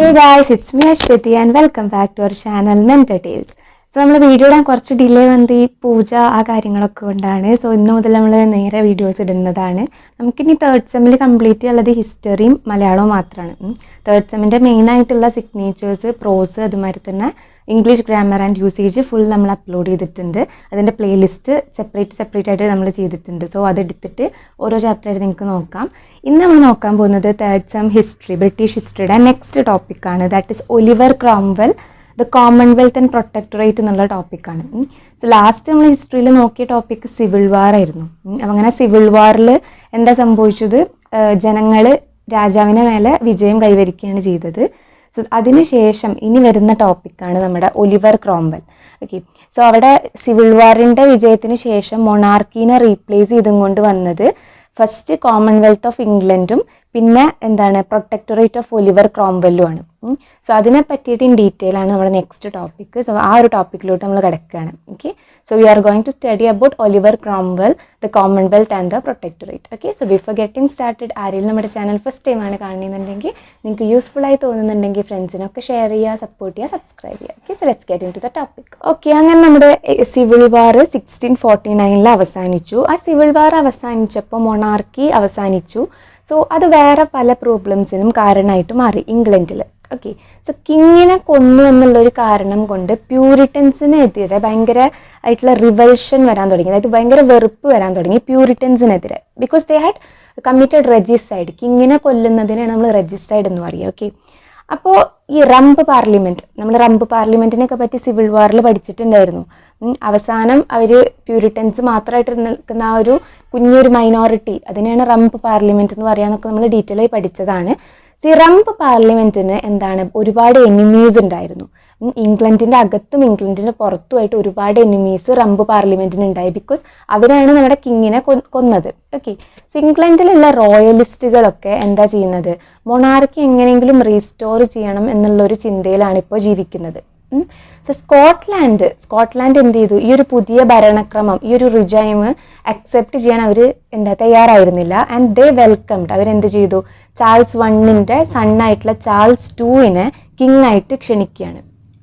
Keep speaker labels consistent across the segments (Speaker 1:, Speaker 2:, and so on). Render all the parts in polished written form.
Speaker 1: Hey guys, it's me Ashwati and welcome back to our channel Mentortales. So നമ്മൾ video ഇടാൻ കുറച്ച് delay വന്ന് ഈ പൂജ ആ കാര്യങ്ങളൊക്കെ കൊണ്ടാണ്. സോ ഇന്ന് മുതൽ നമ്മൾ നേരെ വീഡിയോസ് ഇടുന്നതാണ്. നമുക്കിനി തേർഡ് സെമ്മിൽ കംപ്ലീറ്റ് ചെയ്യുള്ളത് ഹിസ്റ്ററിയും മലയാളവും മാത്രമാണ്. തേർഡ് സെമ്മിൻ്റെ മെയിനായിട്ടുള്ള സിഗ്നേച്ചേഴ്സ്, പ്രോസ്, അതുമാതിരി തന്നെ English grammar and usage full നമ്മൾ അപ്ലോഡ് ചെയ്തിട്ടുണ്ട്. അതിൻ്റെ പ്ലേലിസ്റ്റ് സെപ്പറേറ്റ് ആയിട്ട് നമ്മൾ ചെയ്തിട്ടുണ്ട്. സോ അതെടുത്തിട്ട് ഓരോ ചാപ്റ്ററായിട്ട് നിങ്ങൾക്ക് നോക്കാം. ഇന്ന് നമ്മൾ നോക്കാൻ പോകുന്നത് തേർഡ് സെം ഹിസ്റ്ററി, ബ്രിട്ടീഷ് ഹിസ്റ്ററിയുടെ നെക്സ്റ്റ് ടോപ്പിക്കാണ്. That is Oliver Cromwell the Commonwealth and protectorate എന്നുള്ള ടോപ്പിക്കാണ്. സോ ലാസ്റ്റ് നമ്മൾ ഹിസ്റ്ററിയിൽ നോക്കിയ ടോപ്പിക്ക് സിവിൽ വാർ ആയിരുന്നു. അപ്പം അങ്ങനെ സിവിൽ വാറിൽ എന്താ സംഭവിച്ചത്? ജനങ്ങൾ രാജാവിനെ മേലെ വിജയം കൈവരിക്കുകയാണ് ചെയ്തത്. സോ അതിനുശേഷം ഇനി വരുന്ന ടോപ്പിക്കാണ് നമ്മുടെ ഒലിവർ ക്രോംവെൽ. ഓക്കെ, സോ അവിടെ സിവിൽ വാറിൻ്റെ വിജയത്തിന് ശേഷം മൊണാർക്കീനെ റീപ്ലേസ് ചെയ്തും കൊണ്ട് വന്നത് ഫസ്റ്റ് കോമൺവെൽത്ത് ഓഫ് ഇംഗ്ലണ്ടും പിന്നെ എന്താണ് പ്രൊട്ടക്ടറേറ്റ് ഓഫ് ഒലിവർ ക്രോംവെല്ലുമാണ്. സോ അതിനെ പറ്റിയിട്ട് ഇൻ ഡീറ്റെയിൽ ആണ് നമ്മുടെ നെക്സ്റ്റ് ടോപ്പിക്ക്. സോ ആ ഒരു ടോപ്പിക്കിലോട്ട് നമ്മൾ കിടക്കുകയാണ്. Okay, so we are going to study about Oliver Cromwell, the Commonwealth and the Protectorate. Okay, so before getting started, ആരെങ്കിലും നമ്മുടെ ചാനൽ ഫസ്റ്റ് ടൈമാണ് കാണുന്നുണ്ടെങ്കിൽ നിങ്ങൾക്ക് യൂസ്ഫുൾ ആയി തോന്നുന്നുണ്ടെങ്കിൽ ഫ്രണ്ട്സിനൊക്കെ ഷെയർ ചെയ്യുക, സപ്പോർട്ട് ചെയ്യുക, സബ്സ്ക്രൈബ് ചെയ്യുക. Okay, so let's get into the topic. Okay, അങ്ങനെ നമ്മുടെ സിവിൽ വാർ 1649 അവസാനിച്ചു. ആ സിവിൽ വാർ അവസാനിച്ചപ്പോൾ മൊണാർക്കി അവസാനിച്ചു. സോ അത് വേറെ പല പ്രോബ്ലംസിനും കാരണമായിട്ട് മാറി ഇംഗ്ലണ്ടിൽ. ഓക്കെ, സോ കിങ്ങിനെ കൊന്നു എന്നുള്ളൊരു കാരണം കൊണ്ട് പ്യൂരിറ്റൻസിനെതിരെ ഭയങ്കര ആയിട്ടുള്ള റിവൾഷൻ വരാൻ തുടങ്ങി. അതായത് ഭയങ്കര വെറുപ്പ് വരാൻ തുടങ്ങി പ്യൂരിറ്റൻസിനെതിരെ. Because they had committed regicide. കിങ്ങിനെ കൊല്ലുന്നതിനാണ് നമ്മൾ റെജിസൈഡ് എന്ന് പറയുക. ഓക്കെ, അപ്പോൾ ഈ റംപ് പാർലമെൻറ്റ്, നമ്മൾ റംപ് പാർലമെൻറ്റിനെയൊക്കെ പറ്റി സിവിൽ വാറിൽ പഠിച്ചിട്ടുണ്ടായിരുന്നു. അവസാനം അവർ പ്യൂരിറ്റൻസ് മാത്രമായിട്ട് നിൽക്കുന്ന ആ ഒരു കുഞ്ഞൊരു മൈനോറിറ്റി, അതിനെയാണ് റംപ് പാർലമെൻറ്റ് എന്ന് പറയാന്നൊക്കെ നമ്മൾ ഡീറ്റെയിൽ ആയി പഠിച്ചതാണ്. സോ ഈ റംപ് പാർലമെൻറ്റിന് എന്താണ് ഒരുപാട് എനിമീസ് ഉണ്ടായിരുന്നു. ഇംഗ്ലണ്ടിൻ്റെ അകത്തും ഇംഗ്ലണ്ടിൻ്റെ പുറത്തുമായിട്ട് ഒരുപാട് എനിമീസ് റംപ് പാർലമെൻറ്റിന് ഉണ്ടായി. ബിക്കോസ് അവരാണ് നമ്മുടെ കിങ്ങിനെ കൊന്നത്. ഓക്കെ, സോ ഇംഗ്ലണ്ടിലുള്ള റോയലിസ്റ്റുകളൊക്കെ എന്താ ചെയ്യുന്നത്? മൊണാർക്കി എങ്ങനെയെങ്കിലും റീസ്റ്റോർ ചെയ്യണം എന്നുള്ളൊരു ചിന്തയിലാണ് ഇപ്പോൾ ജീവിക്കുന്നത്. സോ സ്കോട്ട്ലാൻഡ് എന്ത് ചെയ്തു? ഈ ഒരു പുതിയ ഭരണക്രമം, ഈ ഒരു റിജൈം അക്സെപ്റ്റ് ചെയ്യാൻ അവർ തയ്യാറായിരുന്നില്ല. And they welcomed. അവരെന്ത് ചെയ്തു? ചാൾസ് വണ്ണിൻ്റെ സണ്ണായിട്ടുള്ള ചാൾസ് ടൂവിനെ കിങ് ആയിട്ട് ക്ഷണിക്കുകയാണ്.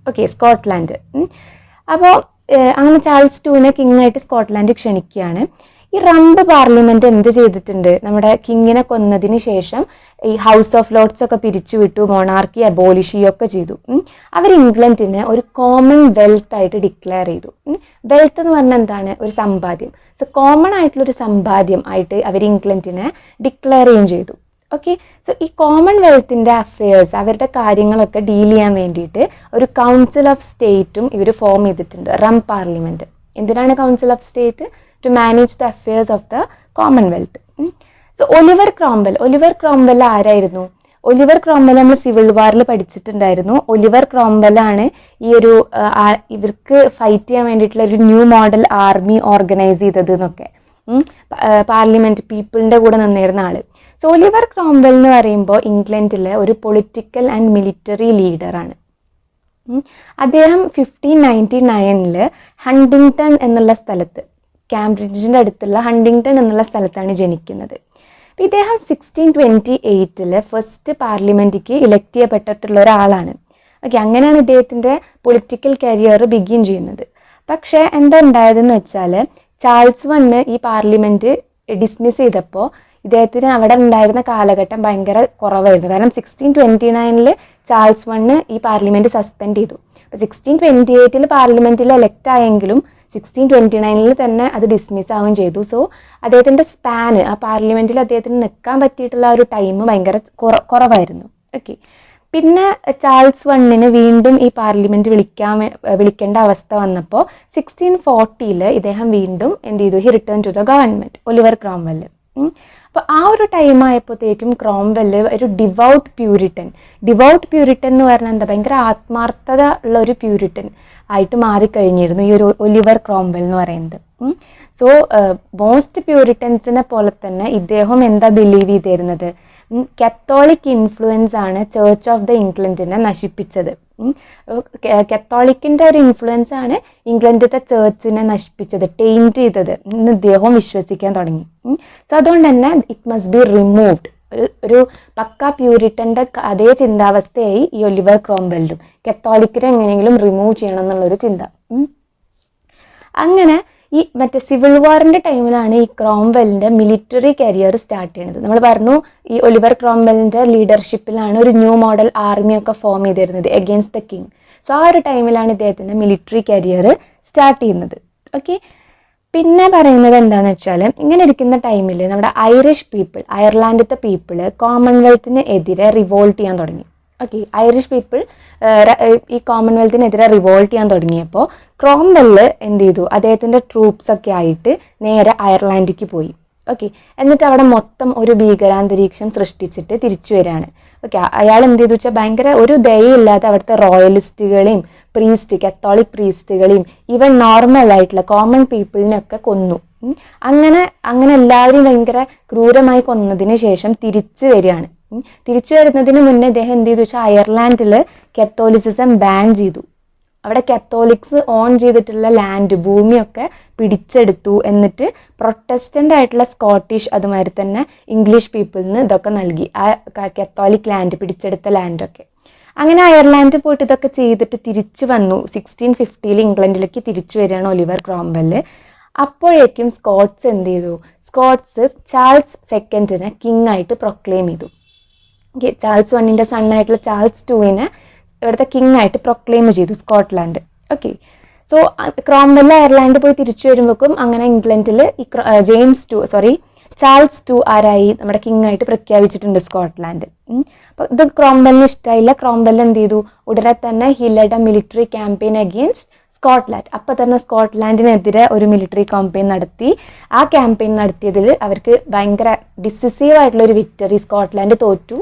Speaker 1: Okay, Scotland. അപ്പോൾ അങ്ങനെ ചാൾസ് ടൂവിനെ കിങ് ആയിട്ട് സ്കോട്ട്ലാൻഡ് ക്ഷണിക്കുകയാണ്. ഈ റംപ് പാർലമെന്റ് എന്ത് ചെയ്തിട്ടുണ്ട്? നമ്മുടെ കിങ്ങിനെ കൊന്നതിന് ശേഷം ഈ ഹൗസ് ഓഫ് ലോർഡ്സ് ഒക്കെ പിരിച്ചുവിട്ടു, മൊണാർക്കി അബോളിഷ് ചെയ്യുകയൊക്കെ ചെയ്തു. അവർ ഇംഗ്ലണ്ടിനെ ഒരു കോമൺ വെൽത്ത് ആയിട്ട് ഡിക്ലെയർ ചെയ്തു. വെൽത്ത് എന്ന് പറഞ്ഞാൽ എന്താണ്? ഒരു സമ്പാദ്യം. സോ കോമൺ ആയിട്ടുള്ളൊരു സമ്പാദ്യം ആയിട്ട് അവർ ഇംഗ്ലണ്ടിനെ ഡിക്ലെയർ ചെയ്യുകയും ചെയ്തു. ഓക്കെ, സോ ഈ കോമൺവെൽത്തിൻ്റെ അഫയേഴ്സ്, അവരുടെ കാര്യങ്ങളൊക്കെ ഡീൽ ചെയ്യാൻ വേണ്ടിയിട്ട് ഒരു കൗൺസിൽ ഓഫ് സ്റ്റേറ്റും ഇവർ ഫോം ചെയ്തിട്ടുണ്ട്. റംപ് പാർലമെന്റ് എന്തിനാണ് Council of State? To manage the affairs of the Commonwealth. So Oliver Cromwell ആരായിരുന്നു? ഒലിവർ ക്രോംവെൽ നമ്മൾ സിവിൽ വാറിൽ പഠിച്ചിട്ടുണ്ടായിരുന്നു. ഒലിവർ ക്രോംവെല്ലാണ് ഈ ഒരു ഇവർക്ക് ഫൈറ്റ് ചെയ്യാൻ വേണ്ടിയിട്ടുള്ള ഒരു ന്യൂ മോഡൽ ആർമി ഓർഗനൈസ് ചെയ്തത് എന്നൊക്കെ. പാർലമെന്റ് പീപ്പിളിൻ്റെ കൂടെ നിന്നിരുന്ന ആള്. സോ ഒലിവർ ക്രോംവെൽ എന്ന് പറയുമ്പോൾ ഇംഗ്ലണ്ടിലെ ഒരു പൊളിറ്റിക്കൽ ആൻഡ് മിലിറ്ററി ലീഡറാണ്. അദ്ദേഹം 1599 ഹണ്ടിങ്ടൺ എന്നുള്ള സ്ഥലത്ത്, കാംബ്രിഡ്ജിൻ്റെ അടുത്തുള്ള ഹണ്ടിങ്ടൺ എന്നുള്ള സ്ഥലത്താണ് ജനിക്കുന്നത്. ഇദ്ദേഹം 1628 ഫസ്റ്റ് പാർലമെന്റിക്ക് ഇലക്ട് ചെയ്യപ്പെട്ടിട്ടുള്ള ഒരാളാണ്. ഓക്കെ, അങ്ങനെയാണ് ഇദ്ദേഹത്തിൻ്റെ പൊളിറ്റിക്കൽ കരിയർ ബിഗിൻ ചെയ്യുന്നത്. പക്ഷേ എന്താ ഉണ്ടായതെന്ന് വെച്ചാൽ ചാൾസ് വണ്ണ് ഈ പാർലമെന്റ് ഡിസ്മിസ് ചെയ്തപ്പോൾ ഇദ്ദേഹത്തിന് അവിടെ ഉണ്ടായിരുന്ന കാലഘട്ടം ഭയങ്കര കുറവായിരുന്നു. കാരണം 1629 ചാൾസ് വണ്ണ് ഈ പാർലമെന്റ് സസ്പെൻഡ് ചെയ്തു. അപ്പോൾ 1628 പാർലമെന്റിൽ എലക്ട് ആയെങ്കിലും 1629 തന്നെ അത് ഡിസ്മിസ് ആവുകയും ചെയ്തു. സോ അദ്ദേഹത്തിൻ്റെ സ്പാന്, ആ പാർലമെന്റിൽ അദ്ദേഹത്തിന് നിൽക്കാൻ പറ്റിയിട്ടുള്ള ഒരു ടൈം ഭയങ്കര കുറവായിരുന്നു. ഓക്കെ, പിന്നെ ചാൾസ് വണ്ണിന് വീണ്ടും ഈ പാർലമെന്റ് വിളിക്കേണ്ട അവസ്ഥ വന്നപ്പോൾ 1640 ഇദ്ദേഹം വീണ്ടും എന്ത് ചെയ്തു? He return to the government, Oliver Cromwell. അപ്പോൾ ആ ഒരു ടൈം ആയപ്പോഴത്തേക്കും ക്രോംവെൽ ഒരു ഡിവൗട്ട് പ്യൂരിറ്റൻ എന്ന് പറഞ്ഞാൽ എന്താ? ഭയങ്കര ആത്മാർത്ഥത ഉള്ള ഒരു പ്യൂരിറ്റൻ ആയിട്ട് മാറിക്കഴിഞ്ഞിരുന്നു ഈ ഒരു ഒലിവർ ക്രോംവെൽ എന്ന് പറയുന്നത്. സോ മോസ്റ്റ് പ്യൂരിറ്റൻസിനെ പോലെ തന്നെ ഇദ്ദേഹം എന്താ ബിലീവ് ചെയ്തിരുന്നത്? കത്തോളിക് ഇൻഫ്ലുവൻസ് ആണ് ചേർച്ച് ഓഫ് ദ ഇംഗ്ലണ്ടിനെ നശിപ്പിച്ചത്. കത്തോളിക്കിൻ്റെ ഒരു ഇൻഫ്ലുവൻസ് ആണ് ഇംഗ്ലണ്ടിലത്തെ ചേർച്ചിനെ നശിപ്പിച്ചത്, ടെയിൻറ്റ് ചെയ്തത് എന്ന് ഇദ്ദേഹം വിശ്വസിക്കാൻ തുടങ്ങി. സോ അതുകൊണ്ട് തന്നെ ഇറ്റ് മസ്റ്റ് ബി റിമൂവ്ഡ്. ഒരു പക്ക പ്യൂരിറ്റൻ്റെ അതേ ചിന്താവസ്ഥയായി ഈ ഒലിവർ ക്രോംവെല്ലും. കത്തോലിക്കരെ എങ്ങനെയെങ്കിലും റിമൂവ് ചെയ്യണം എന്നുള്ളൊരു ചിന്ത. അങ്ങനെ ഈ മറ്റേ സിവിൽ വാറിൻ്റെ ടൈമിലാണ് ഈ ക്രോംവെല്ലിൻ്റെ മിലിറ്ററി കരിയർ സ്റ്റാർട്ട് ചെയ്യുന്നത്. നമ്മൾ പറഞ്ഞു ഈ ഒലിവർ ക്രോംവെല്ലിൻ്റെ ലീഡർഷിപ്പിലാണ് ഒരു ന്യൂ മോഡൽ ആർമിയൊക്കെ ഫോം ചെയ്തിരുന്നത് എഗെയിൻസ്റ്റ് ദ കിങ്. സോ ആ ഒരു ടൈമിലാണ് ഇദ്ദേഹത്തിൻ്റെ മിലിറ്ററി കരിയർ സ്റ്റാർട്ട് ചെയ്യുന്നത്. ഓക്കെ, പിന്നെ പറയുന്നത് എന്താണെന്ന് വെച്ചാൽ, ഇങ്ങനെ ഇരിക്കുന്ന ടൈമിൽ നമ്മുടെ ഐറിഷ് പീപ്പിൾ, അയർലാൻഡത്തെ പീപ്പിൾ കോമൺവെൽത്തിന് എതിരെ റിവോൾട്ട് ചെയ്യാൻ തുടങ്ങി. ഓക്കെ, ഐറിഷ് പീപ്പിൾ ഈ കോമൺവെൽത്തിനെതിരെ റിവോൾട്ട് ചെയ്യാൻ തുടങ്ങിയപ്പോൾ ക്രോംവെല്ല് എന്ത് ചെയ്തു, അദ്ദേഹത്തിൻ്റെ ട്രൂപ്സൊക്കെ ആയിട്ട് നേരെ അയർലാൻഡിലേക്ക് പോയി. ഓക്കെ, എന്നിട്ട് അവിടെ മൊത്തം ഒരു ഭീകരാന്തരീക്ഷം സൃഷ്ടിച്ചിട്ട് തിരിച്ചു വരികയാണ്. ഓക്കെ, അയാൾ എന്ത് ചെയ്തു വെച്ചാൽ ഭയങ്കര ഒരു ദയയില്ലാതെ അവിടുത്തെ റോയലിസ്റ്റുകളെയും കത്തോളിക് പ്രീസ്റ്റുകളെയും ഈവൻ നോർമലായിട്ടുള്ള കോമൺ പീപ്പിളിനെയൊക്കെ കൊന്നു. അങ്ങനെ എല്ലാവരും ഭയങ്കര ക്രൂരമായി കൊന്നതിന് ശേഷം തിരിച്ചു വരികയാണ്. തിരിച്ചു വരുന്നതിന് മുന്നേ അദ്ദേഹം എന്ത് ചെയ്തു വെച്ചാൽ അയർലാൻഡിൽ കത്തോലിസിസം ബാൻ ചെയ്തു. അവിടെ കത്തോലിക്സ് ഓൺ ചെയ്തിട്ടുള്ള ലാൻഡ്, ഭൂമിയൊക്കെ പിടിച്ചെടുത്തു. എന്നിട്ട് പ്രൊട്ടസ്റ്റൻ്റ് ആയിട്ടുള്ള സ്കോട്ടിഷ് അതുമാതിരി തന്നെ ഇംഗ്ലീഷ് പീപ്പിളിന് ഇതൊക്കെ നൽകി, ആ കത്തോലിക് ലാൻഡ്, പിടിച്ചെടുത്ത ലാൻഡൊക്കെ. അങ്ങനെ അയർലാൻഡിൽ പോയിട്ട് ഇതൊക്കെ ചെയ്തിട്ട് തിരിച്ചു വന്നു. 1650 ഇംഗ്ലണ്ടിലേക്ക് തിരിച്ചു വരികയാണ് ഒലിവർ ക്രോംവെല്ല്. അപ്പോഴേക്കും സ്കോട്ട്സ് എന്ത് ചെയ്തു, സ്കോട്ട്സ് ചാൾസ് സെക്കൻഡിനെ കിങ് ആയിട്ട് പ്രൊക്ലെയിം ചെയ്തു. ഓക്കെ, ചാൾസ് വണ്ണിൻ്റെ സണ്ണായിട്ടുള്ള ചാൾസ് ടൂവിനെ ഇവിടുത്തെ കിങ് ആയിട്ട് പ്രൊക്ലെയിം ചെയ്തു സ്കോട്ട്ലാൻഡ്. ഓക്കെ, സോ ക്രോംവെല്ല് അയർലാൻഡ് പോയി തിരിച്ചു വരുമ്പോഴേക്കും അങ്ങനെ ഇംഗ്ലണ്ടിൽ ഈ ചാൾസ് ടു ആരായി, നമ്മുടെ കിങ് ആയിട്ട് പ്രഖ്യാപിച്ചിട്ടുണ്ട് സ്കോട്ട്ലാൻഡ്. അപ്പോൾ ഇത് ക്രോംവെല്ലിന് ഇഷ്ടമായില്ല. ക്രോംവെല്ല് എന്ത് ചെയ്തു, ഉടനെ തന്നെ he lead A military campaign against Scotland. അപ്പോൾ തന്നെ സ്കോട്ട്ലാൻഡിനെതിരെ ഒരു മിലിറ്ററി ക്യാമ്പയിൻ നടത്തി. ആ ക്യാമ്പയിൻ നടത്തിയതിൽ അവർക്ക് ഭയങ്കര ഡിസിസീവ് ആയിട്ടുള്ള ഒരു വിക്ടറി, സ്കോട്ട്ലാൻഡ് തോറ്റു,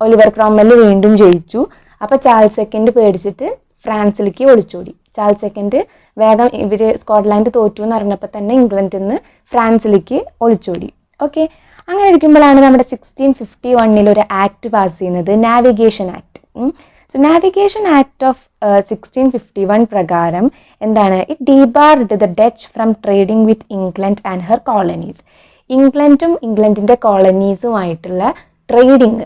Speaker 1: ഒലിവർ ക്രോംവെല്ല് വീണ്ടും ജയിച്ചു. അപ്പോൾ ചാൾസ് സെക്കൻഡ് പേടിച്ചിട്ട് ഫ്രാൻസിലേക്ക് ഒളിച്ചോടി. ചാൾസ് സെക്കൻഡ് വേഗം ഇവർ സ്കോട്ട്ലാൻഡ് തോറ്റു എന്ന് അറിഞ്ഞപ്പോൾ തന്നെ ഇംഗ്ലണ്ടിൽ നിന്ന് ഫ്രാൻസിലേക്ക് ഒളിച്ചോടി. ഓക്കെ, അങ്ങനെ ഇരിക്കുമ്പോഴാണ് നമ്മുടെ 1651 ഒരു ആക്ട് പാസ് ചെയ്യുന്നത്, navigation act. So navigation act of 1651 പ്രകാരം എന്താണ്, it debarred the Dutch from trading with England and her colonies. ഇംഗ്ലണ്ടും ഇംഗ്ലണ്ടിൻ്റെ കോളനീസുമായിട്ടുള്ള ട്രേഡിങ്,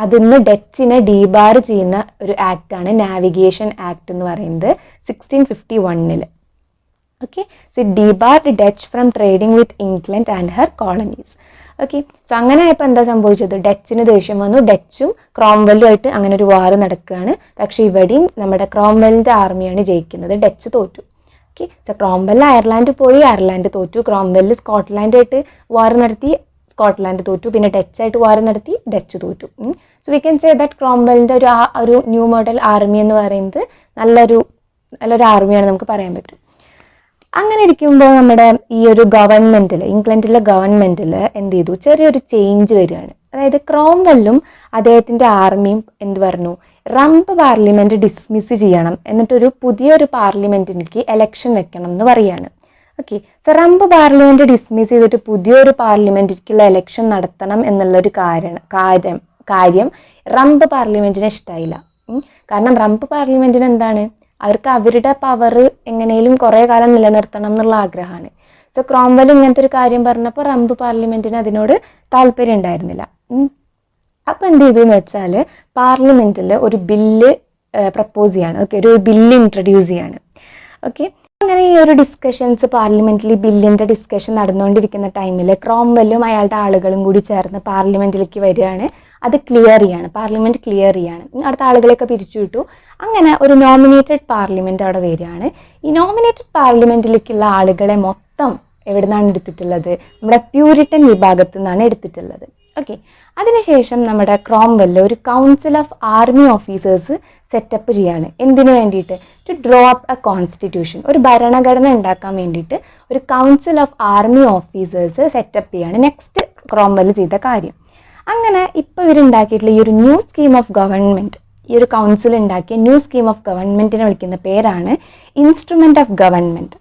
Speaker 1: അതിന്ന് ഡച്ചിനെ ഡീബാർ ചെയ്യുന്ന ഒരു ആക്റ്റാണ് നാവിഗേഷൻ ആക്ട് എന്ന് പറയുന്നത് 1651. Okay, so it debarred Dutch from trading with England and her colonies. Okay, so അങ്ങനെ ആയപ്പോൾ എന്താ സംഭവിച്ചത്, ഡച്ചിന് ദേഷ്യം വന്നു. ഡച്ചും ക്രോംവെല്ലുമായിട്ട് അങ്ങനെ ഒരു വാർ നടക്കുകയാണ്. പക്ഷേ ഇവിടെയും നമ്മുടെ ക്രോംവെല്ലിൻ്റെ ആർമിയാണ് ജയിക്കുന്നത്, ഡച്ച് തോറ്റു. ഓക്കെ, സോ ക്രോംവെല്ല് അയർലാൻഡ് പോയി, അയർലാൻഡ് തോറ്റു. ക്രോംവെല്ല് സ്കോട്ട്ലാൻഡായിട്ട് വാർ നടത്തി, സ്കോട്ട്ലാൻഡ് തോറ്റു. പിന്നെ ഡച്ചായിട്ട് വാർ നടത്തി, ഡച്ച് തോറ്റു. So we can say that ക്രോംവെല്ലിൻ്റെ ഒരു ന്യൂ മോഡൽ ആർമി എന്ന് പറയുന്നത് നല്ലൊരു ആർമിയാണ് നമുക്ക് പറയാൻ പറ്റും. അങ്ങനെ ഇരിക്കുമ്പോൾ നമ്മുടെ ഈ ഒരു ഗവൺമെൻറ്റിൽ, ഇംഗ്ലണ്ടിലെ ഗവൺമെൻറ്റിൽ എന്ത് ചെയ്തു, ചെറിയൊരു ചേഞ്ച് വരികയാണ്. അതായത് ക്രോംവെല്ലും അദ്ദേഹത്തിൻ്റെ ആർമിയും എന്ത് പറഞ്ഞു, റംപ് പാർലമെൻറ്റ് ഡിസ്മിസ് ചെയ്യണം, എന്നിട്ടൊരു പുതിയൊരു പാർലമെൻറ്റിലേക്ക് എലക്ഷൻ വെക്കണം എന്ന് പറയുകയാണ്. ഓക്കെ, സോ റംപ് പാർലമെൻറ്റ് ഡിസ്മിസ് ചെയ്തിട്ട് പുതിയൊരു പാർലമെൻറ്റിലേക്കുള്ള എലക്ഷൻ നടത്തണം എന്നുള്ളൊരു കാര്യം റംപ് പാർലമെൻറ്റിന് ഇഷ്ടമായില്ല. കാരണം റംപ് പാർലമെൻറ്റിന് എന്താണ്, അവർക്ക് അവരുടെ പവർ എങ്ങനെയും കുറേ കാലം നിലനിർത്തണം എന്നുള്ള ആഗ്രഹമാണ്. സോ ക്രോംവെൽ ഇങ്ങനത്തെ ഒരു കാര്യം പറഞ്ഞപ്പോൾ റംപ് പാർലമെൻറ്റിന് അതിനോട് താല്പര്യം ഉണ്ടായിരുന്നില്ല. അപ്പോൾ എന്ത് ചെയ്തു എന്ന് വെച്ചാൽ പാർലമെൻറ്റിൽ ഒരു ബില്ല് പ്രപ്പോസ് ചെയ്യാണ്. ഓക്കെ, ഒരു ബില്ല് ഇൻട്രൊഡ്യൂസ് ചെയ്യാണ്. ഓക്കെ, അങ്ങനെ ഈ ഒരു ഡിസ്കഷൻസ് പാർലമെൻറ്റിൽ ബില്ലിൻ്റെ ഡിസ്കഷൻ നടന്നുകൊണ്ടിരിക്കുന്ന ടൈമിൽ ക്രോംവെല്ലും അയാളുടെ ആളുകളും കൂടി ചേർന്ന് പാർലമെൻറ്റിലേക്ക് വരികയാണ്. അത് ക്ലിയർ ചെയ്യാണ്, പാർലമെൻറ്റ് ക്ലിയർ ചെയ്യാണ്. അടുത്ത ആളുകളെയൊക്കെ പിരിച്ചു വിട്ടു. അങ്ങനെ ഒരു നോമിനേറ്റഡ് പാർലമെൻറ്റ് അവിടെ വരികയാണ്. ഈ നോമിനേറ്റഡ് പാർലമെൻറ്റിലേക്കുള്ള ആളുകളെ മൊത്തം എവിടെ നിന്നാണ് എടുത്തിട്ടുള്ളത്, നമ്മുടെ പ്യൂരിറ്റൻ വിഭാഗത്തു നിന്നാണ് എടുത്തിട്ടുള്ളത്. ഓക്കെ, അതിനുശേഷം നമ്മുടെ ക്രോംവെല്ല് ഒരു council of army officers set up ചെയ്യാണ്. എന്തിനു വേണ്ടിയിട്ട്, to draw up a constitution, ഒരു ഭരണഘടന ഉണ്ടാക്കാൻ വേണ്ടിയിട്ട് ഒരു council of army officers set up ചെയ്യാണ് നെക്സ്റ്റ് ക്രോംവെല്ല് ചെയ്ത കാര്യം. അങ്ങനെ ഇപ്പോൾ ഇവരുണ്ടാക്കിയിട്ടുള്ള ഈ ഒരു ന്യൂ സ്കീം ഓഫ് ഗവൺമെൻറ്, ഈ ഒരു കൗൺസിൽ ഉണ്ടാക്കിയ ന്യൂ സ്കീം ഓഫ് ഗവൺമെൻറ്റിനെ വിളിക്കുന്ന പേരാണ് instrument of government.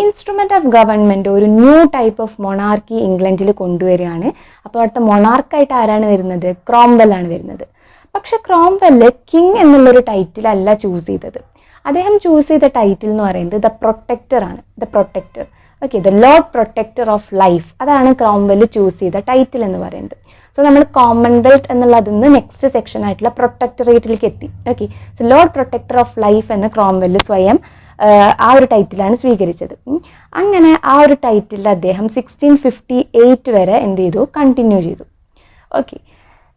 Speaker 1: Instrument of government ഒരു ന്യൂ ടൈപ്പ് ഓഫ് മൊണാർക്കി ഇംഗ്ലണ്ടിൽ കൊണ്ടുവരികയാണ്. അപ്പോൾ അവിടുത്തെ മൊണാർക്കായിട്ട് ആരാണ് വരുന്നത്, ക്രോംവെല്ലാണ് വരുന്നത്. പക്ഷെ ക്രോംവെല്ല് കിങ് എന്നുള്ളൊരു ടൈറ്റിലല്ല ചൂസ് ചെയ്തത്. അദ്ദേഹം ചൂസ് ചെയ്ത ടൈറ്റിൽ എന്ന് പറയുന്നത് ദ പ്രൊട്ടക്ടർ ആണ്. The Protector. Okay, the Lord Protector of life, അതാണ് ക്രോംവെൽ ചൂസ് ചെയ്ത ടൈറ്റിൽ എന്ന് പറയുന്നത്. സോ നമ്മൾ കോമൺവെൽത്ത് എന്നുള്ളതിൽ നിന്ന് നെക്സ്റ്റ് സെക്ഷൻ ആയിട്ടുള്ള പ്രൊട്ടക്ടറേറ്റിലേക്ക് എത്തി. Okay, so Lord Protector of life എന്ന് ക്രോംവെൽ സ്വയം ആ ഒരു ടൈറ്റിലാണ് സ്വീകരിച്ചത്. അങ്ങനെ ആ ഒരു ടൈറ്റിൽ അദ്ദേഹം 1658 വരെ എന്ത് ചെയ്തു, കണ്ടിന്യൂ ചെയ്തു. ഓക്കെ,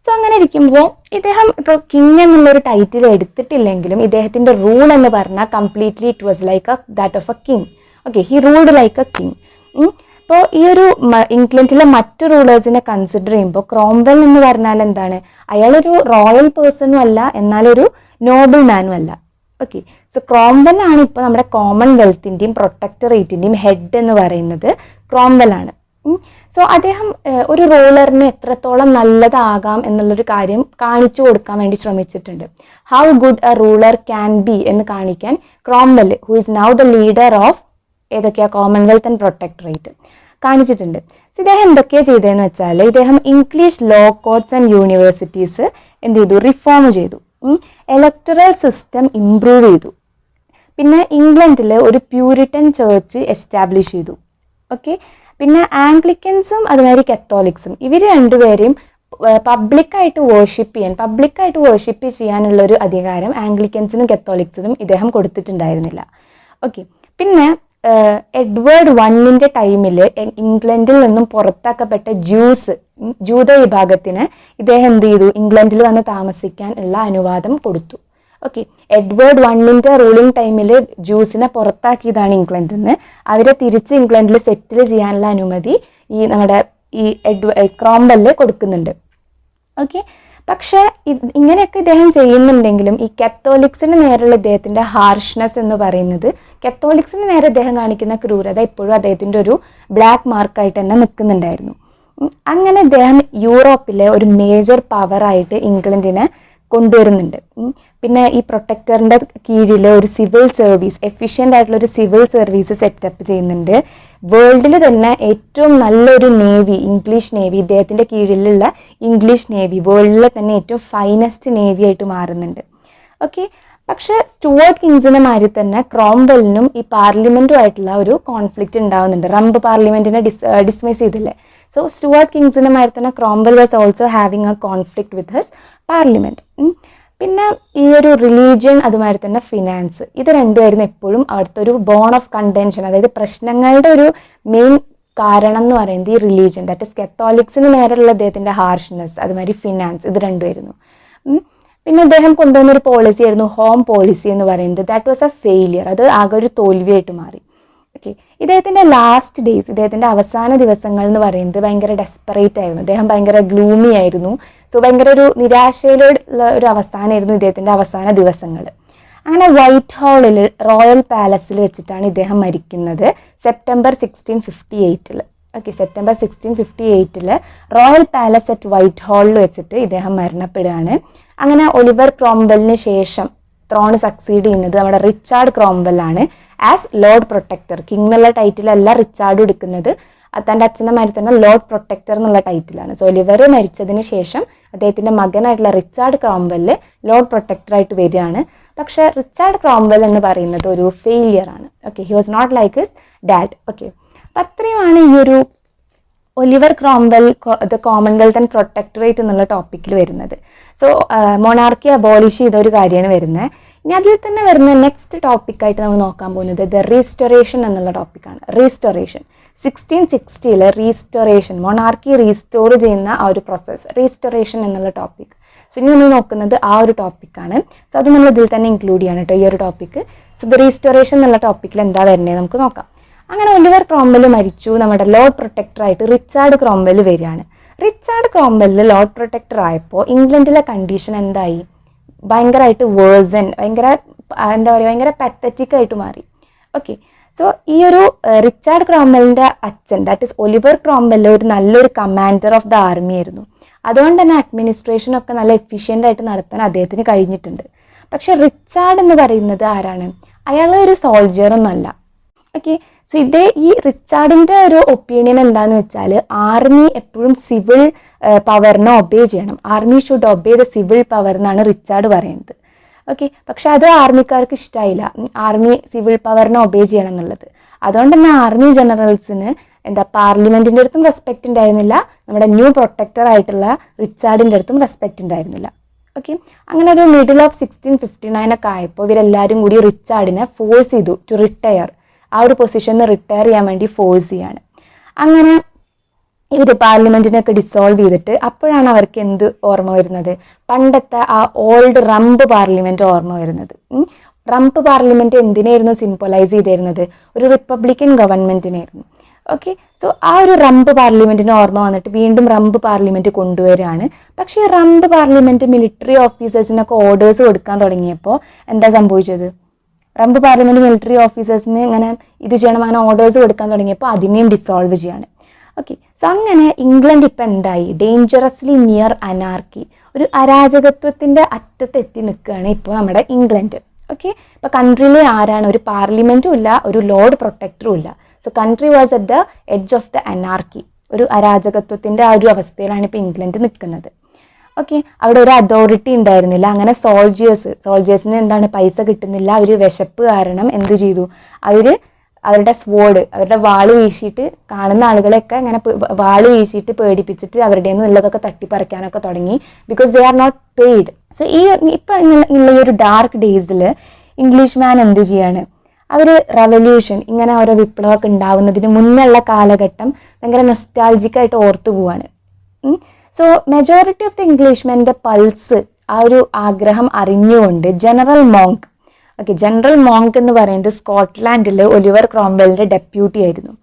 Speaker 1: സോ അങ്ങനെ ഇരിക്കുമ്പോൾ ഇദ്ദേഹം ഇപ്പോൾ കിങ് എന്നുള്ളൊരു ടൈറ്റിൽ എടുത്തിട്ടില്ലെങ്കിലും ഇദ്ദേഹത്തിൻ്റെ റൂൾ എന്ന് പറഞ്ഞാൽ completely it was like that of A king. Okay, he ruled like A king. ഇപ്പോൾ ഈ ഒരു ഇംഗ്ലണ്ടിലെ മറ്റ് റൂളേഴ്സിനെ കൺസിഡർ ചെയ്യുമ്പോൾ ക്രോംവെൽ എന്ന് പറഞ്ഞാൽ എന്താണ്, അയാളൊരു റോയൽ പേഴ്സണും അല്ല എന്നാലൊരു നോബിൾ മാനും അല്ല. ഓക്കെ, സോ ക്രോംവെൽ ആണ് ഇപ്പോൾ നമ്മുടെ കോമൺവെൽത്തിൻ്റെയും പ്രൊട്ടക്ടറേറ്റിൻ്റെയും ഹെഡ് എന്ന് പറയുന്നത് ക്രോംവെൽ ആണ്. സോ അദ്ദേഹം ഒരു റൂളറിന് എത്രത്തോളം നല്ലതാകാം എന്നുള്ളൊരു കാര്യം കാണിച്ചു കൊടുക്കാൻ വേണ്ടി ശ്രമിച്ചിട്ടുണ്ട്. How good a ruler can be എന്ന് കാണിക്കാൻ Cromwell, who is now the leader of ഏതൊക്കെയാണ് കോമൺവെൽത്ത് ആൻഡ് പ്രൊട്ടക്ടറേറ്റ്, കാണിച്ചിട്ടുണ്ട്. സോ ഇദ്ദേഹം എന്തൊക്കെയാണ് ചെയ്തതെന്ന് വെച്ചാൽ ഇദ്ദേഹം English law courts and universities എന്ത് ചെയ്തു, റിഫോം ചെയ്തു. ഇലക്ടറൽ സിസ്റ്റം ഇംപ്രൂവ് ചെയ്തു. പിന്നെ ഇംഗ്ലണ്ടിൽ ഒരു പ്യൂരിറ്റൻ ചേർച്ച് എസ്റ്റാബ്ലിഷ് ചെയ്തു. ഓക്കെ, പിന്നെ ആംഗ്ലിക്കൻസും അതുമാതിരി കത്തോലിക്സും ഇവർ രണ്ടുപേരെയും പബ്ലിക്കായിട്ട് വേർഷിപ്പ് ചെയ്യാനുള്ളൊരു അധികാരം ആംഗ്ലിക്കൻസിനും കത്തോലിക്സിനും ഇദ്ദേഹം കൊടുത്തിട്ടുണ്ടായിരുന്നില്ല. ഓക്കെ, പിന്നെ എഡ്വേർഡ് വണ്ണിൻ്റെ ടൈമിൽ ഇംഗ്ലണ്ടിൽ നിന്നും പുറത്താക്കപ്പെട്ട ജൂത വിഭാഗത്തിന് ഇദ്ദേഹം എന്ത് ചെയ്തു, ഇംഗ്ലണ്ടിൽ വന്ന് താമസിക്കാൻ ഉള്ള അനുവാദം കൊടുത്തു. ഓക്കെ, എഡ്വേർഡ് വണ്ണിൻ്റെ റൂളിംഗ് ടൈമിൽ ജൂസിനെ പുറത്താക്കിയതാണ് ഇംഗ്ലണ്ടിൽ നിന്ന്. അവരെ തിരിച്ച് ഇംഗ്ലണ്ടിൽ സെറ്റിൽ ചെയ്യാനുള്ള അനുമതി നമ്മുടെ ക്രോംവെൽ കൊടുക്കുന്നുണ്ട്. ഓക്കെ, പക്ഷേ ഇങ്ങനെയൊക്കെ ഇദ്ദേഹം ചെയ്യുന്നുണ്ടെങ്കിലും ഈ കത്തോലിക്സിന് നേരെയുള്ള ഇദ്ദേഹത്തിൻ്റെ ഹാർഷ്നെസ് എന്ന് പറയുന്നത്, കത്തോലിക്സിന് നേരെ ഇദ്ദേഹം കാണിക്കുന്ന ക്രൂരത ഇപ്പോഴും അദ്ദേഹത്തിൻ്റെ ഒരു ബ്ലാക്ക് മാർക്കായിട്ട് തന്നെ നിൽക്കുന്നുണ്ടായിരുന്നു. അങ്ങനെ ഇദ്ദേഹം യൂറോപ്പിലെ ഒരു മേജർ പവറായിട്ട് ഇംഗ്ലണ്ടിനെ കൊണ്ടുവരുന്നുണ്ട്. പിന്നെ ഈ പ്രൊട്ടക്ടറിൻ്റെ കീഴിൽ ഒരു സിവിൽ സർവീസ്, എഫിഷ്യൻ്റ് ആയിട്ടുള്ള ഒരു സിവിൽ സർവീസ് സെറ്റപ്പ് ചെയ്യുന്നുണ്ട്. വേൾഡിൽ തന്നെ ഏറ്റവും നല്ലൊരു നേവി, ഇംഗ്ലീഷ് നേവി, ഇദ്ദേഹത്തിൻ്റെ കീഴിലുള്ള ഇംഗ്ലീഷ് നേവി വേൾഡിലെ തന്നെ ഏറ്റവും ഫൈനസ്റ്റ് നേവി ആയിട്ട് മാറുന്നുണ്ട്. ഓക്കെ, പക്ഷേ സ്റ്റുവർട്ട് കിങ്സിനെ മാതിരി തന്നെ ക്രോംവെല്ലിനും ഈ പാർലമെൻറ്റുമായിട്ടുള്ള ഒരു കോൺഫ്ലിക്റ്റ് ഉണ്ടാവുന്നുണ്ട്. റംബ് പാർലമെൻറ്റിനെ ഡിസ്മിസ് ചെയ്തില്ലേ. സോ സ്റ്റുവർട്ട് കിങ്സിനെ മാതിരി തന്നെ Cromwell was also having A conflict with his parliament. പിന്നെ ഈ ഒരു റിലീജിയൻ അതുമാതിരി തന്നെ ഫിനാൻസ്, ഇത് രണ്ടുമായിരുന്നു എപ്പോഴും അവിടുത്തെ ഒരു ബോൺ ഓഫ് കണ്ടൻഷൻ. അതായത് പ്രശ്നങ്ങളുടെ ഒരു മെയിൻ കാരണം എന്ന് പറയുന്നത് ഈ റിലീജിയൻ, ദാറ്റ് ഇസ് കത്തോലിക്സിന് നേരെയുള്ള അദ്ദേഹത്തിൻ്റെ ഹാർഷ്നെസ്, അതുമാതിരി ഫിനാൻസ്, ഇത് രണ്ടുമായിരുന്നു. പിന്നെ അദ്ദേഹം കൊണ്ടുവന്ന ഒരു പോളിസി ആയിരുന്നു ഹോം പോളിസി എന്ന് പറയുന്നത്. ദാറ്റ് വാസ് എ ഫെയിലിയർ, അത് ആകെ ഒരു തോൽവിയായിട്ട് മാറി. ഓക്കെ, ഇദ്ദേഹത്തിൻ്റെ ലാസ്റ്റ് ഡേയ്സ്, ഇദ്ദേഹത്തിൻ്റെ അവസാന ദിവസങ്ങൾ എന്ന് പറയുന്നത് ഭയങ്കര ഡെസ്പറേറ്റ് ആയിരുന്നു. അദ്ദേഹം ഭയങ്കര ഗ്ലൂമി ആയിരുന്നു. സോ ഭയങ്കര ഒരു നിരാശയിലുള്ള ഒരു അവസാനമായിരുന്നു ഇദ്ദേഹത്തിൻ്റെ അവസാന ദിവസങ്ങൾ. അങ്ങനെ വൈറ്റ് ഹാളിൽ റോയൽ പാലസിൽ വെച്ചിട്ടാണ് ഇദ്ദേഹം മരിക്കുന്നത് September 1658. Okay, September 1658 royal palace at white ഹാളിൽ വെച്ചിട്ട് ഇദ്ദേഹം മരണപ്പെടുകയാണ്. അങ്ങനെ ഒലിവർ ക്രോംവെല്ലിന് ശേഷം ത്രോൺ സക്സീഡ് ചെയ്യുന്നത് നമ്മുടെ റിച്ചാർഡ് ക്രോംവെൽ ആണ് ആസ് ലോർഡ് പ്രൊട്ടക്ടർ. കിങ് എന്നുള്ള ടൈറ്റിലല്ല റിച്ചാർഡ് എടുക്കുന്നത്, തൻ്റെ അച്ഛനമാരി തന്നെ ലോർഡ് പ്രൊട്ടക്ടർ എന്നുള്ള ടൈറ്റിലാണ്. സോ ഒലിവർ മരിച്ചതിന് ശേഷം അദ്ദേഹത്തിൻ്റെ മകനായിട്ടുള്ള റിച്ചാർഡ് ക്രോംവെൽ ലോർഡ് പ്രൊട്ടക്ടറായിട്ട് വരികയാണ്. പക്ഷേ റിച്ചാർഡ് ക്രോംവെൽ എന്ന് പറയുന്നത് ഒരു ഫെയിലിയർ ആണ്. Okay, he was not like his dad. Okay, അപ്പം അത്രയുമാണ് ഈ ഒരു Oliver Cromwell the Commonwealth and protectorate എന്നുള്ള ടോപ്പിക്കിൽ വരുന്നത്. സോ മൊണാർക്കി അബോളിഷ് ചെയ്ത ഒരു കാര്യമാണ് വരുന്നത്. ഇനി അതിൽ തന്നെ വരുന്ന നെക്സ്റ്റ് ടോപ്പിക്കായിട്ട് നമ്മൾ നോക്കാൻ പോകുന്നത് ദ റീസ്റ്റോറേഷൻ എന്നുള്ള ടോപ്പിക്കാണ്. റീസ്റ്റോറേഷൻ 1660 റീസ്റ്റോറേഷൻ, മൊണാർക്കി റീസ്റ്റോർ ചെയ്യുന്ന ആ ഒരു പ്രോസസ്സ്, റീസ്റ്റോറേഷൻ എന്നുള്ള ടോപ്പിക്. സോ ഇനി നമ്മൾ നോക്കുന്നത് ആ ഒരു ടോപ്പിക്കാണ്. സോ അത് നമ്മൾ ഇതിൽ തന്നെ ഇൻക്ലൂഡ് ചെയ്യണം കേട്ടോ, ഈ ഒരു ടോപ്പിക്ക്. സോ ദ റീസ്റ്റോറേഷൻ എന്നുള്ള ടോപ്പിക്കിൽ എന്താ വരുന്നത് നമുക്ക് നോക്കാം. അങ്ങനെ ഒലിവർ ക്രോംവെൽ മരിച്ചു, നമ്മുടെ ലോർഡ് പ്രൊട്ടക്ടറായിട്ട് റിച്ചാർഡ് ക്രോംവെൽ വരികയാണ്. റിച്ചാർഡ് ക്രോംവെൽ ലോർഡ് പ്രൊട്ടക്ടർ ആയപ്പോൾ ഇംഗ്ലണ്ടിലെ കണ്ടീഷൻ എന്തായി, ഭയങ്കരമായിട്ട് വേഴ്സൺ, ഭയങ്കര പത്തറ്റിക് ആയിട്ട് മാറി. ഓക്കെ, സോ ഈ ഒരു റിച്ചാർഡ് ക്രോംവെല്ലിൻ്റെ അച്ഛൻ ദാറ്റ് ഇസ് ഒലിവർ ക്രോംവെൽ ഒരു നല്ലൊരു കമാൻഡർ ഓഫ് ദ ആർമി ആയിരുന്നു. അതുകൊണ്ട് തന്നെ അഡ്മിനിസ്ട്രേഷനൊക്കെ നല്ല എഫിഷ്യൻ്റ് ആയിട്ട് നടത്താൻ അദ്ദേഹത്തിന് കഴിഞ്ഞിട്ടുണ്ട്. പക്ഷെ റിച്ചാർഡ് എന്ന് പറയുന്നത് ആരാണ്, അയാൾ ഒരു സോൾജിയറൊന്നും അല്ല. ഓക്കെ, സോ ഈ റിച്ചാർഡിൻ്റെ ഒരു ഒപ്പീനിയൻ എന്താണെന്ന് വെച്ചാൽ ആർമി എപ്പോഴും സിവിൽ പവറിനെ ഒബേ ചെയ്യണം, army should obey the civil power എന്നാണ് റിച്ചാർഡ് പറയുന്നത്. ഓക്കെ, പക്ഷെ അത് ആർമിക്കാർക്ക് ഇഷ്ടമായില്ല, ആർമി സിവിൽ പവറിനെ ഒബേ ചെയ്യണം എന്നുള്ളത്. അതുകൊണ്ട് തന്നെ ആർമി ജനറൽസിന് പാർലമെന്റിന്റെ അടുത്തും റെസ്പെക്ട് ഉണ്ടായിരുന്നില്ല, നമ്മുടെ ന്യൂ പ്രൊട്ടക്ടർ ആയിട്ടുള്ള റിച്ചാർഡിന്റെ അടുത്തും റെസ്പെക്ട് ഉണ്ടായിരുന്നില്ല. ഓക്കെ, അങ്ങനെ ഒരു മിഡിൽ ഓഫ് 1659 ഒക്കെ ആയപ്പോൾ ഇവരെല്ലാവരും കൂടി റിച്ചാർഡിനെ ഫോഴ്സ് ചെയ്തു ടു റിട്ടയർ. ആ ഒരു പൊസിഷനിൽ റിട്ടയർ ചെയ്യാൻ വേണ്ടി ഫോഴ്സ് ചെയ്യാണ്. അങ്ങനെ ഇവർ പാർലമെന്റിനൊക്കെ ഡിസോൾവ് ചെയ്തിട്ട് അപ്പോഴാണ് അവർക്ക് എന്ത് ഓർമ്മ വരുന്നത്? പണ്ടത്തെ ആ ഓൾഡ് റംപ് പാർലമെന്റ് ഓർമ്മ വരുന്നത്. റംപ് പാർലമെന്റ് എന്തിനായിരുന്നു സിംബലൈസ് ചെയ്തിരുന്നത്? ഒരു റിപ്പബ്ലിക്കൻ ഗവൺമെന്റിനായിരുന്നു. ഓക്കെ, സോ ആ ഒരു റംപ് പാർലമെന്റിന് ഓർമ്മ വന്നിട്ട് വീണ്ടും റംപ് പാർലമെന്റ് കൊണ്ടുവരികയാണ്. പക്ഷേ റംപ് പാർലമെന്റ് മിലിറ്ററി ഓഫീസേഴ്സിനൊക്കെ ഓർഡേഴ്സ് കൊടുക്കാൻ തുടങ്ങിയപ്പോൾ എന്താ സംഭവിച്ചത്? റംപ് പാർലമെന്റ് മിലിറ്ററി ഓഫീസേഴ്സിന് ഇങ്ങനെ ഇത് ചെയ്യണം, അങ്ങനെ ഓർഡേഴ്സ് കൊടുക്കാൻ തുടങ്ങിയപ്പോൾ അതിനെയും ഡിസോൾവ് ചെയ്യാണ്. ഓക്കെ, സോ അങ്ങനെ ഇംഗ്ലണ്ട് ഇപ്പം എന്തായി? ഡേഞ്ചറസ്ലി നിയർ അനാർക്കി, ഒരു അരാജകത്വത്തിന്റെ അറ്റത്ത് എത്തി നിൽക്കുകയാണ് ഇപ്പോൾ നമ്മുടെ ഇംഗ്ലണ്ട്. ഓക്കെ, ഇപ്പൊ കൺട്രിയിൽ ആരാണ്? ഒരു പാർലമെന്റും ഇല്ല, ഒരു ലോർഡ് പ്രൊട്ടക്ടറും ഇല്ല. So country was at the edge of the anarchy, ഒരു അരാജകത്വത്തിന്റെ ആ ഒരു അവസ്ഥയിലാണ് ഇപ്പോൾ ഇംഗ്ലണ്ട് നിൽക്കുന്നത്. ഓക്കെ, അവിടെ ഒരു അതോറിറ്റി ഉണ്ടായിരുന്നില്ല. അങ്ങനെ സോൾജേഴ്സിന് എന്താണ്, പൈസ കിട്ടുന്നില്ല. അവർ വിശപ്പ് കാരണം എന്ത് ചെയ്തു? അവരുടെ സ്വോർഡ്, അവരുടെ വാള് വീശിയിട്ട് കാണുന്ന ആളുകളെയൊക്കെ അങ്ങനെ വാള് വീശിയിട്ട് പേടിപ്പിച്ചിട്ട് അവരുടെ നിന്നുള്ളതൊക്കെ തട്ടിപ്പറിക്കാനൊക്കെ തുടങ്ങി. Because they are not paid. So ഇപ്പം ഉള്ള ഈ ഒരു ഡാർക്ക് ഡേയ്സിൽ ഇംഗ്ലീഷ് മാൻ എന്ത് ചെയ്യാണ്? അവർ റവല്യൂഷൻ, ഇങ്ങനെ ഓരോ വിപ്ലവമൊക്കെ ഉണ്ടാവുന്നതിന് മുന്നുള്ള കാലഘട്ടം ഭയങ്കര നൊസ്റ്റാൾജിക്കായിട്ട് ഓർത്തു പോവാണ്. സോ മെജോറിറ്റി ഓഫ് ദ ഇംഗ്ലീഷ്മെൻ്റെ പൾസ്, ആ ഒരു ആഗ്രഹം അറിഞ്ഞുകൊണ്ട് ജനറൽ മോങ്ക് എന്ന് പറയുന്നത് സ്കോട്ട്ലാൻഡിൽ ഒലിവർ ക്രോംവെലിന്റെ ഡെപ്യൂട്ടി ആയിരുന്നു.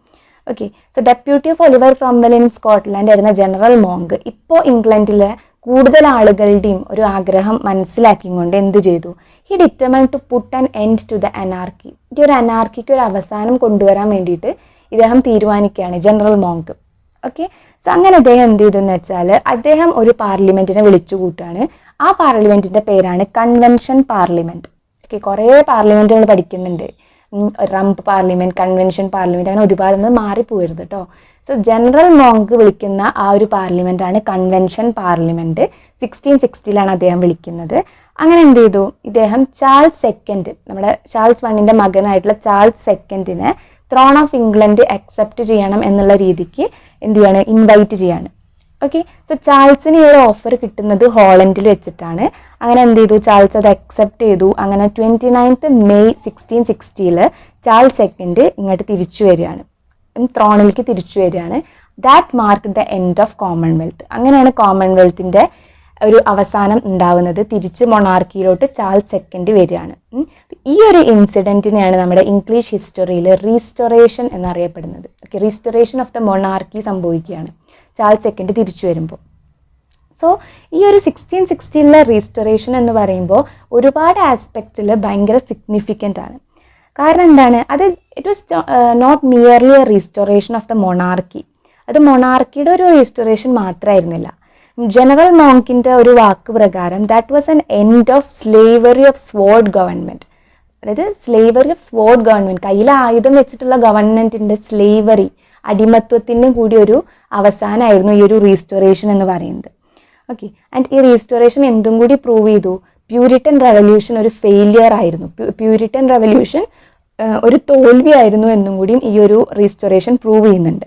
Speaker 1: Okay, so deputy of Oliver Cromwell in Scotland ആയിരുന്ന ജനറൽ മോങ്ക് ഇപ്പോൾ ഇംഗ്ലണ്ടിലെ കൂടുതൽ ആളുകളുടെയും ഒരു ആഗ്രഹം മനസ്സിലാക്കിക്കൊണ്ട് എന്ത് ചെയ്തു? He determine to put an end to the anarchy. ഈ ഒരു അനാർക്കിക്ക് ഒരു അവസാനം കൊണ്ടുവരാൻ വേണ്ടിയിട്ട് ഇദ്ദേഹം തീരുമാനിക്കുകയാണ്, ജനറൽ മോങ്ക്. ഓക്കെ, സോ അങ്ങനെ അദ്ദേഹം എന്ത് ചെയ്തു എന്ന് വെച്ചാൽ അദ്ദേഹം ഒരു പാർലമെന്റിനെ വിളിച്ചു കൂട്ടുകയാണ്. ആ പാർലമെന്റിന്റെ പേരാണ് കൺവെൻഷൻ പാർലമെന്റ്. ഓക്കെ, കുറേ പാർലമെന്റുകൾ പഠിക്കുന്നുണ്ട്. റംപ് പാർലമെന്റ്, കൺവെൻഷൻ പാർലമെന്റ്, അങ്ങനെ ഒരുപാട് മാറിപ്പോയിരുന്നു കേട്ടോ. സോ ജനറൽ മോങ്ക് വിളിക്കുന്ന ആ ഒരു പാർലമെന്റാണ് കൺവെൻഷൻ പാർലമെന്റ്. 1660 അദ്ദേഹം വിളിക്കുന്നത്. അങ്ങനെ എന്ത് ചെയ്തു? ഇദ്ദേഹം ചാൾസ് സെക്കൻഡ്, നമ്മുടെ ചാൾസ് വണ്ണിന്റെ മകനായിട്ടുള്ള ചാൾസ് സെക്കൻഡിനെ ത്രോൺ ഓഫ് ഇംഗ്ലണ്ട് അക്സെപ്റ്റ് ചെയ്യണം എന്നുള്ള രീതിക്ക് എന്ത് ചെയ്യാണ്? ഇൻവൈറ്റ് ചെയ്യാണ്. ഓക്കെ, സോ ചാൾസിന് ഈ ഒരു ഓഫർ കിട്ടുന്നത് ഹോളണ്ടിൽ വെച്ചിട്ടാണ്. അങ്ങനെ എന്ത് ചെയ്തു? ചാൾസ് അത് അക്സെപ്റ്റ് ചെയ്തു. അങ്ങനെ 29th May 1660 ചാൾസ് സെക്കൻഡ് ഇങ്ങോട്ട് തിരിച്ചു വരികയാണ്, ത്രോണിലേക്ക് തിരിച്ചു വരികയാണ്. That mark the end of Commonwealth. അങ്ങനെയാണ് കോമൺവെൽത്തിന്റെ ഒരു അവസാനം ഉണ്ടാവുന്നത്. തിരിച്ച് മൊണാർക്കിയിലോട്ട് ചാൾസ് സെക്കൻഡ് വരികയാണ്. ഈ ഒരു ഇൻസിഡന്റിനെയാണ് നമ്മുടെ ഇംഗ്ലീഷ് ഹിസ്റ്ററിയിൽ റീസ്റ്റോറേഷൻ എന്നറിയപ്പെടുന്നത്. Okay, restoration of the monarchy സംഭവിക്കുകയാണ് ചാൾസ് സെക്കൻഡ് തിരിച്ചു വരുമ്പോൾ. സോ ഈ ഒരു 1660 റീസ്റ്റോറേഷൻ എന്ന് പറയുമ്പോൾ ഒരുപാട് ആസ്പെക്റ്റിൽ ഭയങ്കര സിഗ്നിഫിക്കൻ്റ് ആണ്. കാരണം എന്താണ്? It was not merely a restoration of the monarchy. അത് മൊണാർക്കിയുടെ ഒരു റീസ്റ്റോറേഷൻ മാത്രമായിരുന്നില്ല. ജനറൽ മോങ്കിൻ്റെ ഒരു വാക്ക് പ്രകാരം that was an end of slavery of sword government. അതായത് സ്ലേവറി ഓഫ് സ്വോർഡ് ഗവൺമെൻറ്, കയ്യിൽ ആയുധം വെച്ചിട്ടുള്ള ഗവൺമെൻറ്റിൻ്റെ സ്ലേവറി, അടിമത്വത്തിൻ്റെ കൂടി ഒരു അവസാനമായിരുന്നു ഈ ഒരു റീസ്റ്റോറേഷൻ എന്ന് പറയുന്നത്. ഓക്കെ, ആൻഡ് ഈ റീസ്റ്റോറേഷൻ എന്തും കൂടി പ്രൂവ് ചെയ്തു? പ്യൂരിറ്റൻ റെവല്യൂഷൻ ഒരു ഫെയിലിയർ ആയിരുന്നു, പ്യൂരിറ്റൻ റെവല്യൂഷൻ ഒരു തോൽവിയായിരുന്നു എന്നും കൂടിയും ഈ ഒരു റീസ്റ്റോറേഷൻ പ്രൂവ് ചെയ്യുന്നുണ്ട്.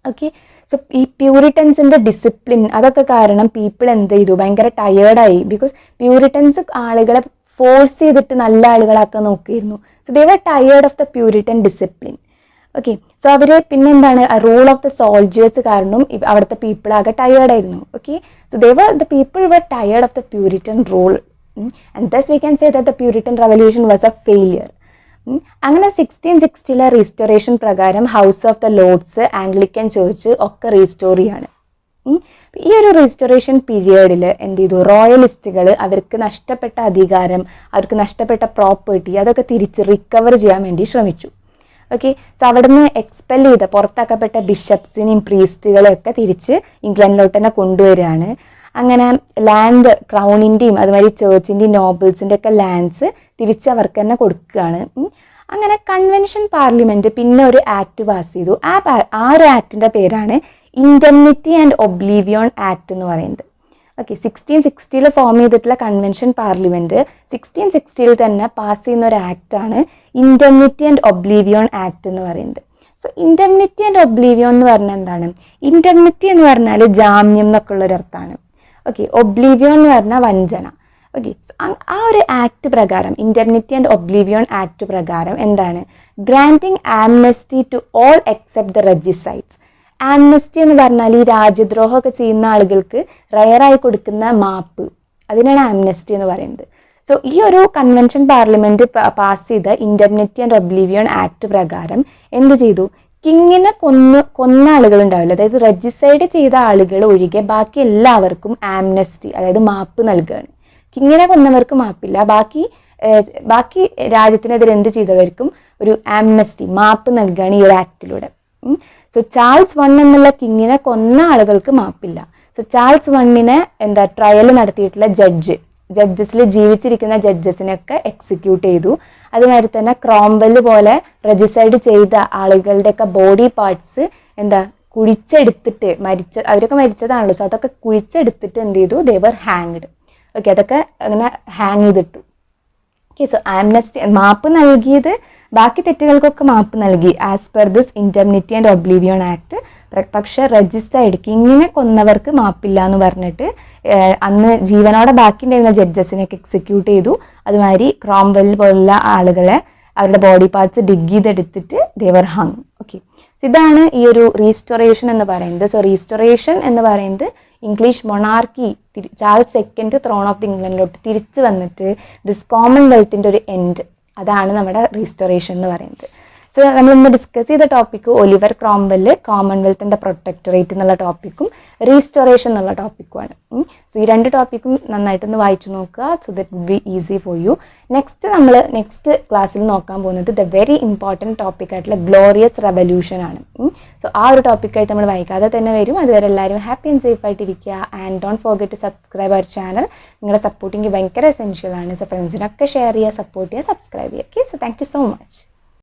Speaker 1: ഓക്കെ, സോ ഈ പ്യൂരിറ്റൻസിൻ്റെ ഡിസിപ്ലിൻ അതൊക്കെ കാരണം പീപ്പിൾ എന്ത് ചെയ്തു? ഭയങ്കര ടയേർഡായി. ബിക്കോസ് പ്യൂരിറ്റൻസ് ആളുകളെ ഫോഴ്സ് ചെയ്തിട്ട് നല്ല ആളുകളാക്കാൻ നോക്കിയിരുന്നു. So they were tired of the Puritan discipline. Okay, so അവർ പിന്നെന്താണ്, റൂൾ ഓഫ് ദ സോൾജേഴ്സ് കാരണം അവിടുത്തെ പീപ്പിൾ ആകെ ടയേർഡായിരുന്നു. Okay, so the people were tired of the Puritan rule and thus we can say that the Puritan revolution was a failure. അങ്ങനെ 1660 restoration പ്രകാരം House of the Lords, Anglican Church ഒക്കെ restore ചെയ്യാണ്. ഈ ഒരു restoration പീരിയഡിൽ എന്ത് ചെയ്തു? റോയലിസ്റ്റുകൾ അവർക്ക് നഷ്ടപ്പെട്ട അധികാരം, അവർക്ക് നഷ്ടപ്പെട്ട പ്രോപ്പർട്ടി അതൊക്കെ തിരിച്ച് റിക്കവർ ചെയ്യാൻ വേണ്ടി ശ്രമിച്ചു. ഓക്കെ, സോ അവിടുന്ന് എക്സ്പെൽ ചെയ്ത പുറത്താക്കപ്പെട്ട ബിഷപ്സിനെയും പ്രീസ്റ്റുകളെയും ഒക്കെ തിരിച്ച് ഇംഗ്ലണ്ടിലോട്ട് തന്നെ കൊണ്ടുവരികയാണ്. അങ്ങനെ ലാൻഡ് ക്രൗണിൻ്റെയും അതുമാതിരി ചേർച്ചിൻ്റെയും നോബിൾസിൻ്റെ ഒക്കെ ലാൻഡ്സ് തിരിച്ച് അവർക്ക് തന്നെ കൊടുക്കുകയാണ്. അങ്ങനെ കൺവെൻഷൻ പാർലമെൻറ്റ് പിന്നെ ഒരു ആക്ട് പാസ് ചെയ്തു. ആ ഒരു ആക്ടിൻ്റെ പേരാണ് ഇൻഡെംനിറ്റി ആൻഡ് ഒബ്ലീവിയോൺ ആക്ട് എന്ന് പറയുന്നത്. ഓക്കെ, 1660 ഫോം ചെയ്തിട്ടുള്ള കൺവെൻഷൻ പാർലമെൻറ്റ് 1660 തന്നെ പാസ് ചെയ്യുന്ന ഒരു ആക്റ്റാണ് ഇൻഡെംനിറ്റി ആൻഡ് ഒബ്ലീവിയോൺ ആക്ട് എന്ന് പറയുന്നത്. സോ ഇൻഡെംനിറ്റി ആൻഡ് ഒബ്ലീവിയോൺ എന്ന് പറഞ്ഞാൽ എന്താണ്? ഇൻഡെംനിറ്റി എന്ന് പറഞ്ഞാൽ ജാമ്യം എന്നൊക്കെ ഉള്ളൊരു അർത്ഥമാണ്. ഓക്കെ, ഒബ്ലീവിയോൺ എന്ന് പറഞ്ഞാൽ വഞ്ചന. ഓക്കെ, ആ ഒരു ആക്ട് പ്രകാരം, ഇൻഡെംനിറ്റി ആൻഡ് ഒബ്ലീവിയോൺ ആക്ട് പ്രകാരം എന്താണ്? Granting amnesty to all except the regicides. Amnesty എന്ന് പറഞ്ഞാൽ ഈ രാജ്യദ്രോഹമൊക്കെ ചെയ്യുന്ന ആളുകൾക്ക് റയറായി കൊടുക്കുന്ന മാപ്പ്, അതിനാണ് ആംനെസ്റ്റി എന്ന് പറയുന്നത്. സോ ഈ ഒരു കൺവെൻഷൻ പാർലമെന്റ് പാസ് ചെയ്ത ഇൻഡെംനിറ്റി ആൻഡ് ഒബ്ലീവിയോൺ ആക്ട് പ്രകാരം എന്ത് ചെയ്തു? കിങ്ങിനെ കൊന്ന ആളുകൾ ഉണ്ടാവില്ല, അതായത് റെജിസൈഡ് ചെയ്ത ആളുകൾ ഒഴികെ ബാക്കി എല്ലാവർക്കും ആംനെസ്റ്റി, അതായത് മാപ്പ് നൽകുകയാണ്. കിങ്ങിനെ കൊന്നവർക്ക് മാപ്പില്ല, ബാക്കി രാജ്യത്തിനെതിരെ എന്ത് ചെയ്തവർക്കും ഒരു ആംനെസ്റ്റി, മാപ്പ് നൽകുകയാണ് ഈ ഒരു ആക്ടിലൂടെ. സോ ചാൾസ് I എന്നുള്ള കിങ്ങിനെ കൊന്ന ആളുകൾക്ക് മാപ്പില്ല. സോ ചാൾസ് Iനെ ട്രയൽ നടത്തിയിട്ടുള്ള ജഡ്ജസിൽ ജീവിച്ചിരിക്കുന്ന ജഡ്ജസിനൊക്കെ എക്സിക്യൂട്ട് ചെയ്തു. അതുമാതിരി തന്നെ ക്രോംവെൽ പോലെ റെജിസൈഡ് ചെയ്ത ആളുകളുടെയൊക്കെ ബോഡി പാർട്സ് കുഴിച്ചെടുത്തിട്ട് അവരൊക്കെ മരിച്ചതാണല്ലോ, സോ അതൊക്കെ കുഴിച്ചെടുത്തിട്ട് എന്ത് ചെയ്തു? ദേ വർ ഹാങ്ഡ്. ഓക്കെ, അതൊക്കെ അങ്ങനെ ഹാങ് ചെയ്തിട്ടു. ഓക്കെ, സോ ആംനെസ്റ്റി, മാപ്പ് നൽകിയത് ബാക്കി തെറ്റുകൾക്കൊക്കെ മാപ്പ് നൽകി as per this indemnity and oblivion act. പക്ഷെ രജിസ്റ്റേർഡ് കിങ്ങിനെ കൊന്നവർക്ക് മാപ്പില്ല എന്ന് പറഞ്ഞിട്ട് അന്ന് ജീവനോടെ ബാക്കി ഉണ്ടായിരുന്ന ജഡ്ജസിനൊക്കെ എക്സിക്യൂട്ട് ചെയ്തു. അതുമാതിരി ക്രോംവെൽ പോലുള്ള ആളുകളെ അവരുടെ ബോഡി പാർട്സ് ഡിഗ് ചെയ്തെടുത്തിട്ട് ദേവർ ഹങ്. ഓക്കെ, ഇതാണ് ഈ ഒരു റീസ്റ്റോറേഷൻ എന്ന് പറയുന്നത്. സോ റീസ്റ്റോറേഷൻ എന്ന് പറയുന്നത് English monarchy Charles II throne of the ഇംഗ്ലണ്ടിലോട്ട് തിരിച്ചു വന്നിട്ട് ദിസ് കോമൺവെൽത്തിൻ്റെ ഒരു എൻഡ്, അതാണ് നമ്മുടെ റീസ്റ്റോറേഷൻ എന്ന് പറയുന്നത്. സോ നമ്മൾ ഇന്ന് ഡിസ്കസ് ചെയ്ത topic Oliver Cromwell, Commonwealth and the Protectorate എന്നുള്ള ടോപ്പിക്കും റീസ്റ്റോറേഷൻ എന്നുള്ള ടോപ്പിക്കുമാണ്. സോ ഈ രണ്ട് ടോപ്പിക്കും നന്നായിട്ടൊന്ന് വായിച്ചു നോക്കുക, so that will be easy for you. Next ക്ലാസ്സിൽ നോക്കാൻ പോകുന്നത് ദ വെരി ഇമ്പോർട്ടൻറ്റ് ടോപ്പിക്കായിട്ടുള്ള ഗ്ലോറിയസ് റെവല്യൂഷൻ ആണ്. സോ ആ ഒരു ടോപ്പിക്കായിട്ട് നമ്മൾ വൈകാതെ തന്നെ വരും. അതുവരെ എല്ലാവരും ഹാപ്പി ആൻഡ് സേഫ് ആയിട്ടിരിക്കുക. And don't forget to subscribe our channel. നിങ്ങളുടെ സപ്പോർട്ടിങ് ഭയങ്കര എസെൻഷ്യൽ ആണ്. സോ ഫ്രണ്ട്സിനൊക്കെ ഷെയർ ചെയ്യുക, സപ്പോർട്ട് ചെയ്യുക, സബ്സ്ക്രൈബ് ചെയ്യുക. Okay, so thank you so much.